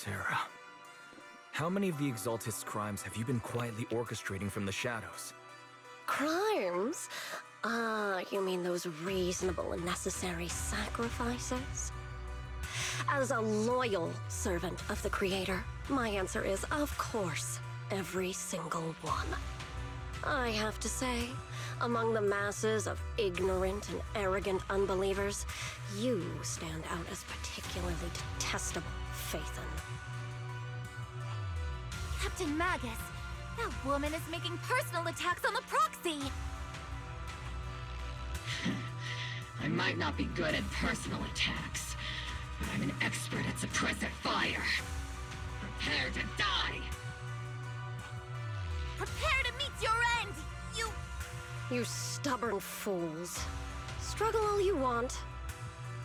Sarah, how many of the Exaltist's crimes have you been quietly orchestrating from the shadows? Crimes? Ah, you mean those reasonable and necessary sacrifices? As a loyal servant of the Creator, my answer is, of course, every single one. I have to say, among the masses of ignorant and arrogant unbelievers, you stand out as particularly detestable, Phaethon. Captain Magus, that woman is making personal attacks on the proxy! I might not be good at personal attacks, but I'm an expert at suppressive fire. Prepare to die! Prepare to meet your end, you... You stubborn fools. Struggle all you want.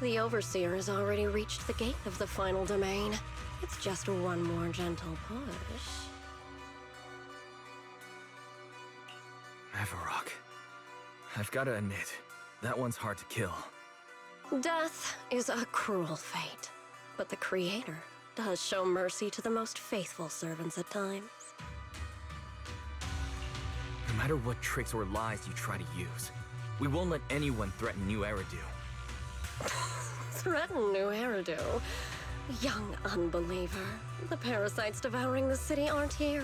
The Overseer has already reached the gate of the final domain. It's just one more gentle push. Avarok. I've gotta admit, that one's hard to kill. Death is a cruel fate, but the Creator does show mercy to the most faithful servants at times. No matter what tricks or lies you try to use, we won't let anyone threaten New Eridu. Threaten New Eridu? Young unbeliever. The parasites devouring the city aren't here.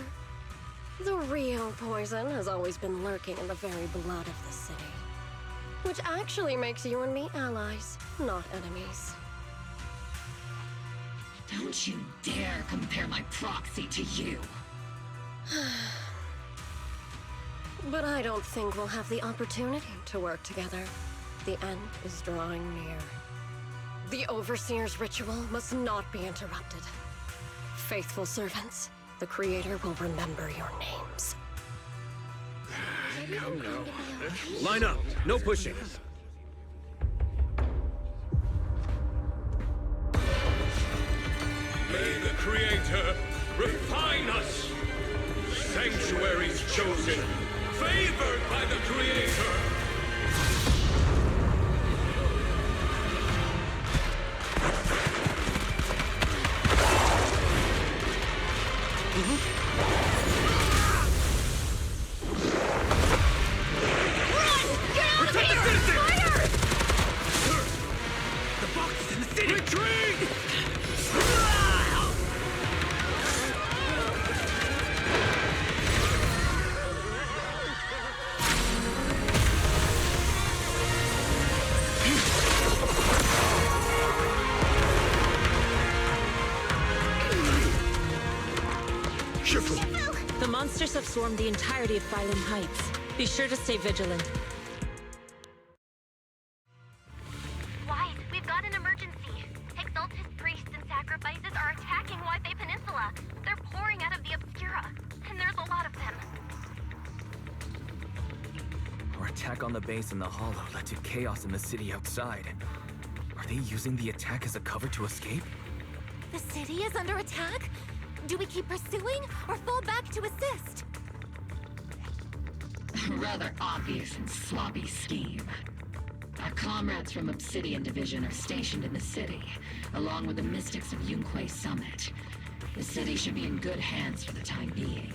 The real poison has always been lurking in the very blood of the city. Which actually makes you and me allies, not enemies. Don't you dare compare my proxy to you! But I don't think we'll have the opportunity to work together. The end is drawing near. The Overseer's ritual must not be interrupted. Faithful servants, the Creator will remember your names. Come now. Line up! No pushing! May the Creator refine us! Sanctuaries chosen, favored by the Creator! The monsters have swarmed the entirety of Phylum Heights. Be sure to stay vigilant. Wise, we've got an emergency. Exaltist priests and sacrifices are attacking Wi-Fi Peninsula. They're pouring out of the Obscura, and there's a lot of them. Our attack on the base in the Hollow led to chaos in the city outside. Are they using the attack as a cover to escape? The city is under attack? Do we keep pursuing, or fall back to assist? A rather obvious and sloppy scheme. Our comrades from Obsidian Division are stationed in the city, along with the mystics of Yunquay Summit. The city should be in good hands for the time being.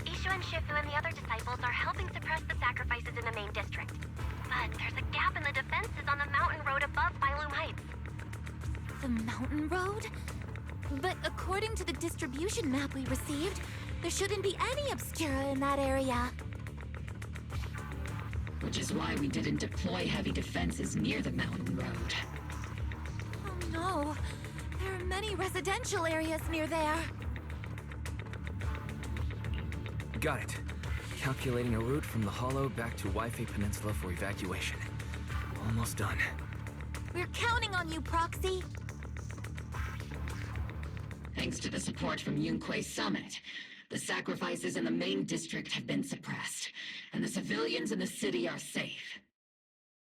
Ishu and Shifu and the other disciples are helping suppress the sacrifices in the main district. But there's a gap in the defenses on the mountain road above Phylum Heights. The mountain road? But according to the distribution map we received, there shouldn't be any Obscura in that area. Which is why we didn't deploy heavy defenses near the mountain road. Oh no, there are many residential areas near there. Got it. Calculating a route from the Hollow back to Wi-Fi Peninsula for evacuation. Almost done. We're counting on you, Proxy. Thanks to the support from Yunquay Summit, the sacrifices in the main district have been suppressed, and the civilians in the city are safe.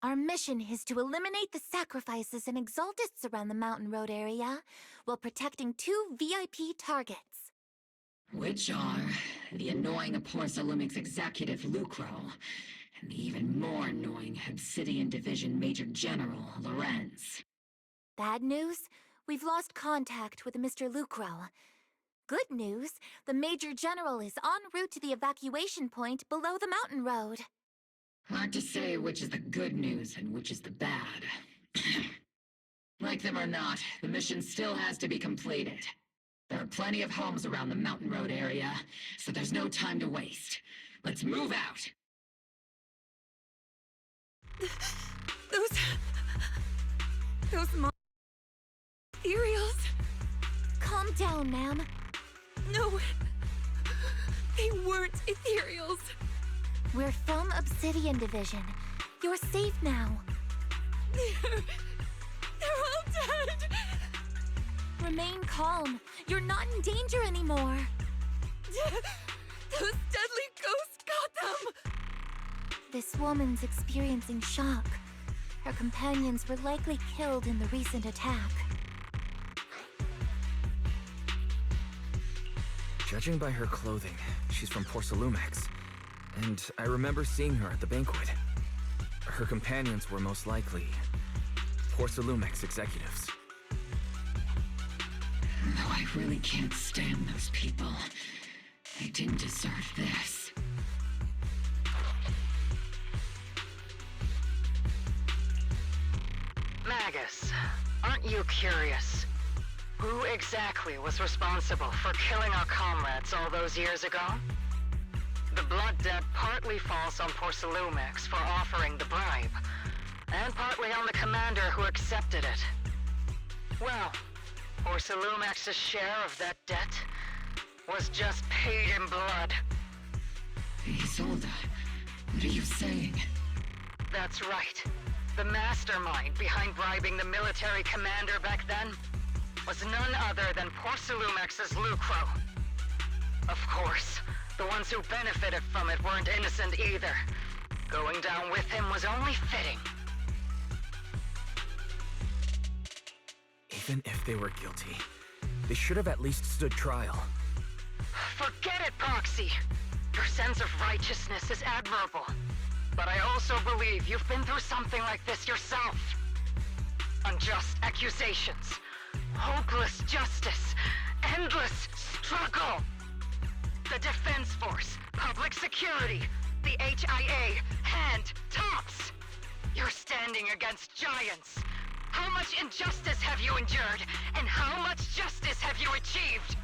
Our mission is to eliminate the sacrifices and exaltists around the mountain road area, while protecting 2 VIP targets. Which are the annoying Aporsalumix executive Lucro, and the even more annoying Obsidian Division Major General Lorenz. Bad news? we've lost contact with Mr. Lucro. Good news, the Major General is en route to the evacuation point below the mountain road. Hard to say which is the good news and which is the bad. Like them or not, the mission still has to be completed. There are plenty of homes around the mountain road area, so there's no time to waste. Let's move out! Those ethereals. Calm down, ma'am. No, they weren't ethereals. We're from Obsidian Division. You're safe now. They're all dead. Remain calm. You're not in danger anymore. Those deadly ghosts got them. This woman's experiencing shock. Her companions were likely killed in the recent attack. Judging by her clothing, she's from Porcelumex. And I remember seeing her at the banquet. Her companions were most likely Porcelumex executives. Though I really can't stand those people, they didn't deserve this. Magus, aren't you curious? Who exactly was responsible for killing our comrades all those years ago? The blood debt partly falls on Porcelumex for offering the bribe, and partly on the commander who accepted it. Well, Porcelumex's share of that debt was just paid in blood. Isolde, what are you saying? That's right. The mastermind behind bribing the military commander back then was none other than Porcelumex's Lucro. Of course, the ones who benefited from it weren't innocent either. Going down with him was only fitting. Even if they were guilty, they should have at least stood trial. Forget it, Proxy! Your sense of righteousness is admirable. But I also believe you've been through something like this yourself. Unjust accusations, hopeless justice, endless struggle. The Defense Force, public security, the HIA, hand tops. You're standing against giants. How much injustice have you endured, and how much justice have you achieved?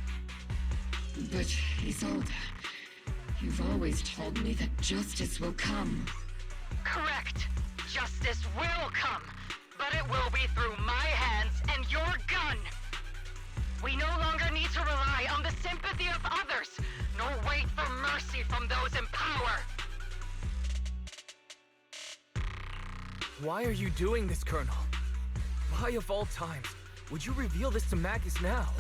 But, Isolde, you've always told me that justice will come. Correct. Justice will come, but it will be through my hands and your gun. We no longer need to rely on the sympathy of others, nor wait for mercy from those in power. Why are you doing this, Colonel? Why of all times would you reveal this to Magus now?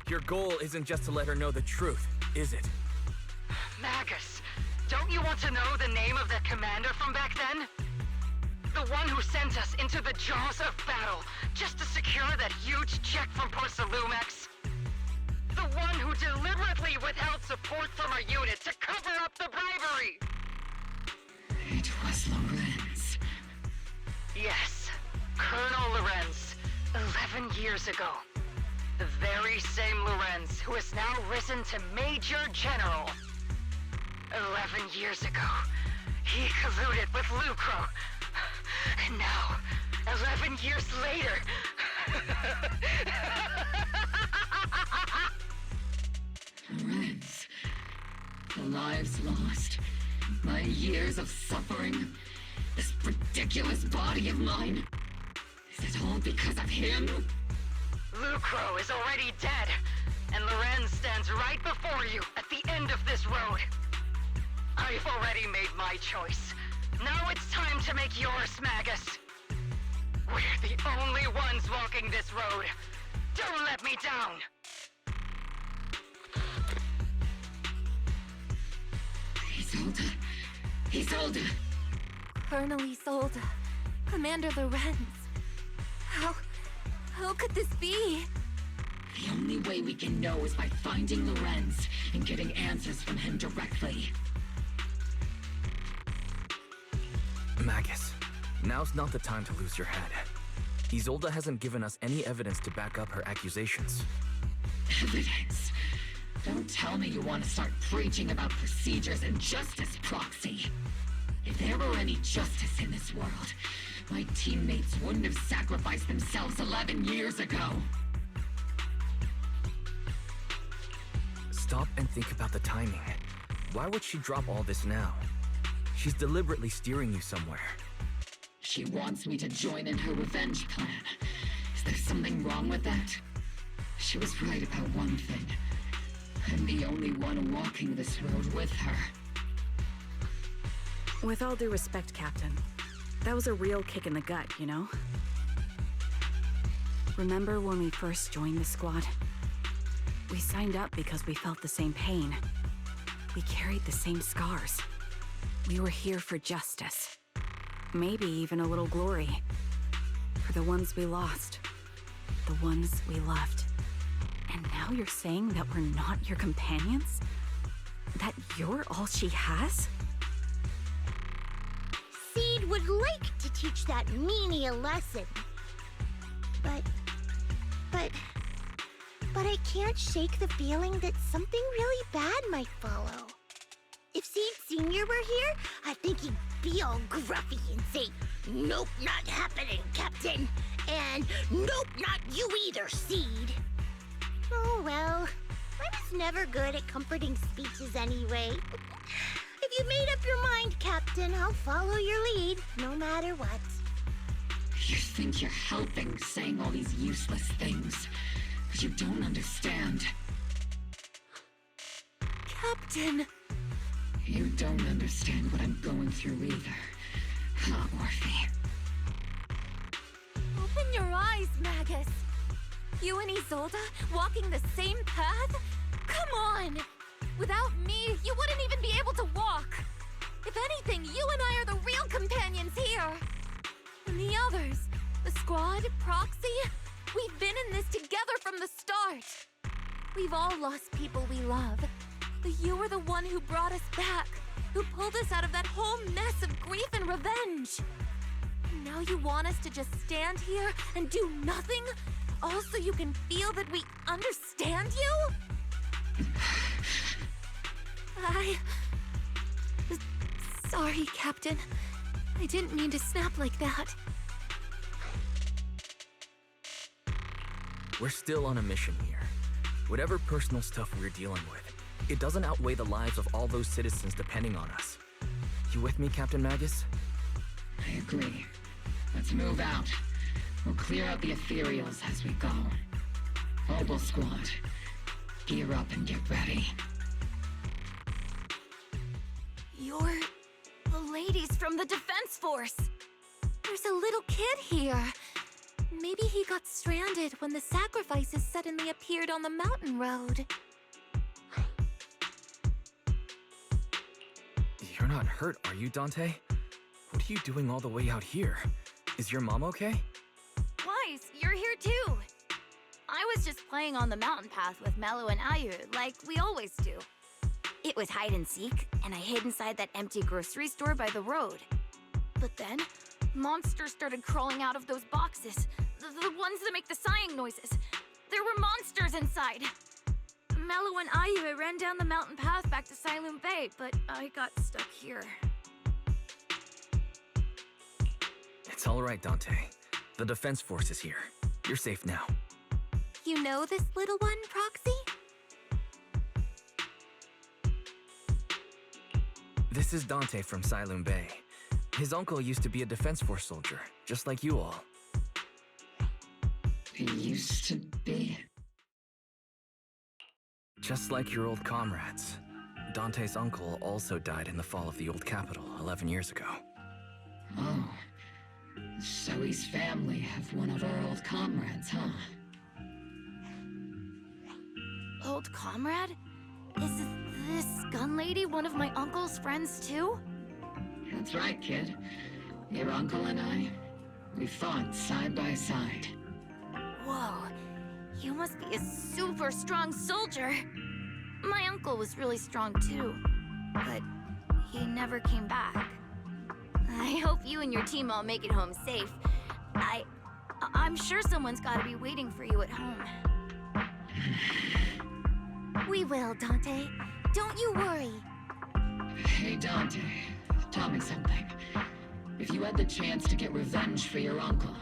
Your goal isn't just to let her know the truth, is it? Magus, don't you want to know the name of that commander from back then? The one who sent us into the jaws of battle just to secure that huge check from Porcelumex? The one who deliberately withheld support from our unit to cover up the bribery? It was Lorenz. Yes, Colonel Lorenz, 11 years ago. The very same Lorenz who has now risen to Major General. 11 years ago, he colluded with Lucro. And now, 11 years later... Lorenz, the lives lost, my years of suffering, this ridiculous body of mine. Is it all because of him? Lucro is already dead, and Lorenz stands right before you at the end of this road. I've already made my choice. Now it's time to make yours, Magus. We're the only ones walking this road. Don't let me down! Isolde. Isolde. Colonel Isolde, Commander Lorenz. How could this be? The only way we can know is by finding Lorenz and getting answers from him directly. Magus, now's not the time to lose your head. Isolde hasn't given us any evidence to back up her accusations. Evidence? Don't tell me you want to start preaching about procedures and justice, Proxy. If there were any justice in this world, my teammates wouldn't have sacrificed themselves 11 years ago. Stop and think about the timing. Why would she drop all this now? She's deliberately steering you somewhere. She wants me to join in her revenge plan. Is there something wrong with that? She was right about one thing. I'm the only one walking this road with her. With all due respect, Captain, that was a real kick in the gut, you know? Remember when we first joined the squad? We signed up because we felt the same pain. We carried the same scars. We were here for justice. Maybe even a little glory. For the ones we lost. The ones we loved. And now you're saying that we're not your companions? That you're all she has? Seed would like to teach that meanie a lesson. But I can't shake the feeling that something really bad might follow. If Seed Sr. were here, I think he'd be all gruffy and say, "Nope, not happening, Captain." And "Nope, not you either, Seed." Oh well, I was never good at comforting speeches anyway. If you made up your mind, Captain, I'll follow your lead, no matter what. You think you're helping saying all these useless things, but you don't understand. Captain! You don't understand what I'm going through either. Huh, Orphe? Open your eyes, Magus! You and Isolde walking the same path? Come on! Without me, you wouldn't even be able to walk! If anything, you and I are the real companions here! And the others, the squad, Proxy, we've been in this together from the start! We've all lost people we love, but you were the one who brought us back, who pulled us out of that whole mess of grief and revenge! And now you want us to just stand here and do nothing? All so you can feel that we understand you? Sorry, Captain. I didn't mean to snap like that. We're still on a mission here. Whatever personal stuff we're dealing with, it doesn't outweigh the lives of all those citizens depending on us. You with me, Captain Magus? I agree. Let's move out. We'll clear out the ethereals as we go. Mobile squad, gear up and get ready. You're the ladies from the Defense Force. There's a little kid here. Maybe he got stranded when the sacrifices suddenly appeared on the mountain road. You're not hurt, are you, Dante? What are you doing all the way out here? Is your mom okay? Wise, you're here too. I was just playing on the mountain path with Mello and Ayu, like we always do. It was hide and seek, and I hid inside that empty grocery store by the road. But then, monsters started crawling out of those boxes. The ones that make the sighing noises. There were monsters inside. Mello and Ayu ran down the mountain path back to Silent Bay, but I got stuck here. It's all right, Dante. The Defense Force is here. You're safe now. You know this little one, Proxy? This is Dante from Silent Bay. His uncle used to be a Defense Force soldier, just like you all. He used to be. Just like your old comrades. Dante's uncle also died in the fall of the old capital 11 years ago. Oh. So his family have one of our old comrades, huh? Old comrade? Is this gun lady one of my uncle's friends too? That's right, kid. Your uncle and I, we fought side by side. Whoa, you must be a super strong soldier. My uncle was really strong too, but he never came back. I hope you and your team all make it home safe. I'm sure someone's gotta be waiting for you at home. We will, Dante. Don't you worry. Hey, Dante. Tell me something. If you had the chance to get revenge for your uncle,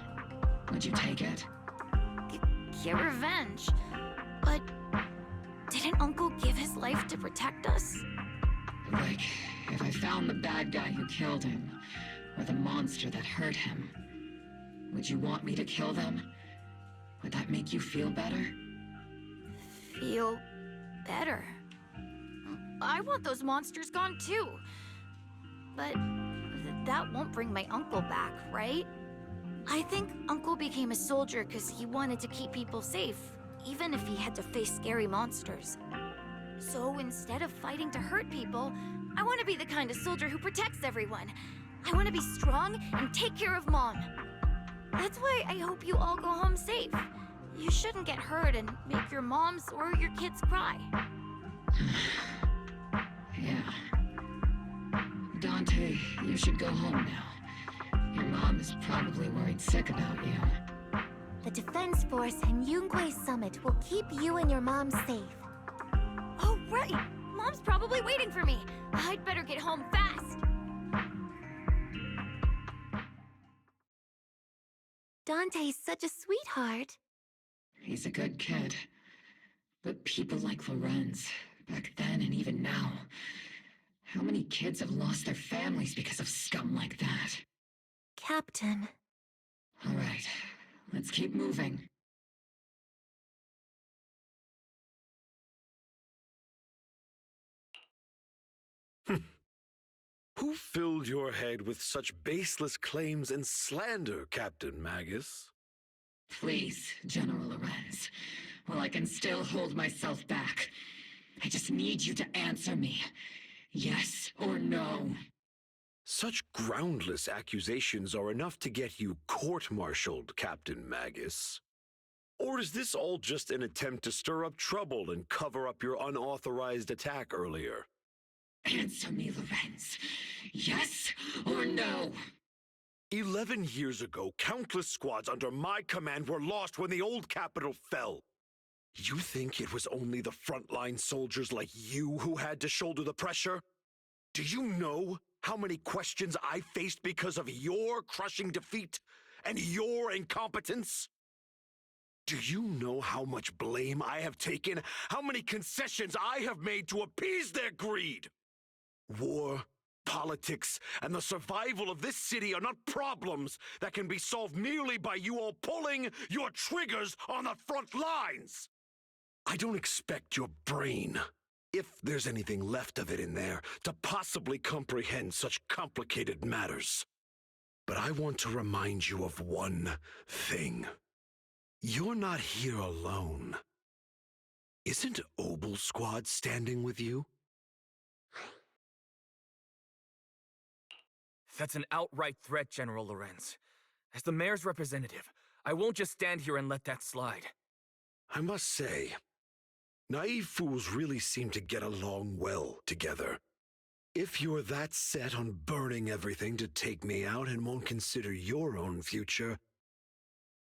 would you take it? Get revenge? But didn't Uncle give his life to protect us? Like, if I found the bad guy who killed him, or the monster that hurt him, would you want me to kill them? Would that make you feel better? Feel better? I want those monsters gone too. But that won't bring my uncle back, right? I think Uncle became a soldier because he wanted to keep people safe, even if he had to face scary monsters. So instead of fighting to hurt people, I want to be the kind of soldier who protects everyone. I want to be strong and take care of Mom. That's why I hope you all go home safe. You shouldn't get hurt and make your moms or your kids cry. Yeah. Dante, you should go home now. Your mom is probably worried sick about you. The Defense Force and Yunque Summit will keep you and your mom safe. Oh, right! Mom's probably waiting for me. I'd better get home fast. Dante's such a sweetheart. He's a good kid. But people like Lorenz, back then and even now, how many kids have lost their families because of scum like that? Captain. All right, let's keep moving. Who filled your head with such baseless claims and slander, Captain Magus? Please, General Lorenz. While I can still hold myself back, I just need you to answer me. Yes or no? Such groundless accusations are enough to get you court-martialed, Captain Magus. Or is this all just an attempt to stir up trouble and cover up your unauthorized attack earlier? Answer me, Lorenz. Yes or no? 11 years ago, countless squads under my command were lost when the old capital fell. You think it was only the frontline soldiers like you who had to shoulder the pressure? Do you know how many questions I faced because of your crushing defeat and your incompetence? Do you know how much blame I have taken? How many concessions I have made to appease their greed? War, politics, and the survival of this city are not problems that can be solved merely by you all pulling your triggers on the front lines. I don't expect your brain, if there's anything left of it in there, to possibly comprehend such complicated matters. But I want to remind you of one thing. You're not here alone. Isn't Obel Squad standing with you? That's an outright threat, General Lorenz. As the mayor's representative, I won't just stand here and let that slide. I must say, naive fools really seem to get along well together. If you're that set on burning everything to take me out and won't consider your own future,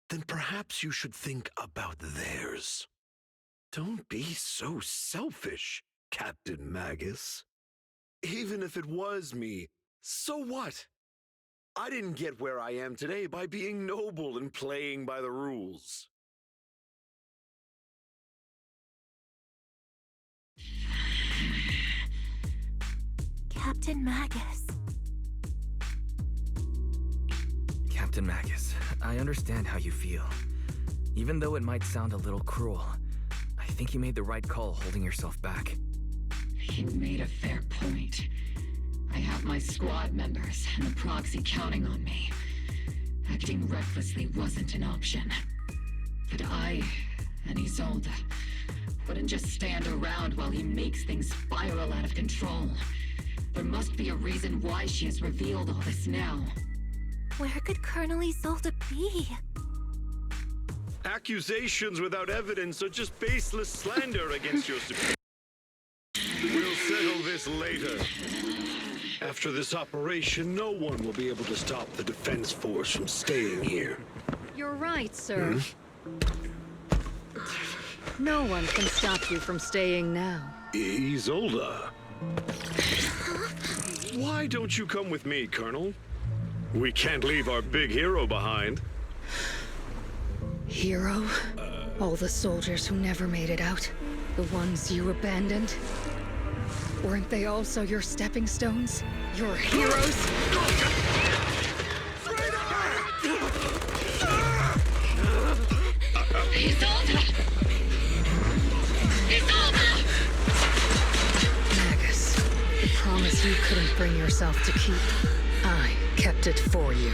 then perhaps you should think about theirs. Don't be so selfish, Captain Magus. Even if it was me, so what? I didn't get where I am today by being noble and playing by the rules. Captain Magus. Captain Magus, I understand how you feel. Even though it might sound a little cruel, I think you made the right call holding yourself back. You made a fair point. I have my squad members and the proxy counting on me. Acting recklessly wasn't an option. But I and Isolde wouldn't just stand around while he makes things spiral out of control. There must be a reason why she has revealed all this now. Where could Colonel Isolde be? Accusations without evidence are just baseless slander against your superior. We'll settle this later. After this operation, no one will be able to stop the Defense Force from staying here. You're You're right, sir. No one can stop you from staying now. Isolda. Why don't you come with me, Colonel? We can't leave our big hero behind. Hero? All the soldiers who never made it out? The ones you abandoned? Weren't they also your stepping stones? Your heroes? Isolda! Isolda! Magus, the promise you couldn't bring yourself to keep, I kept it for you.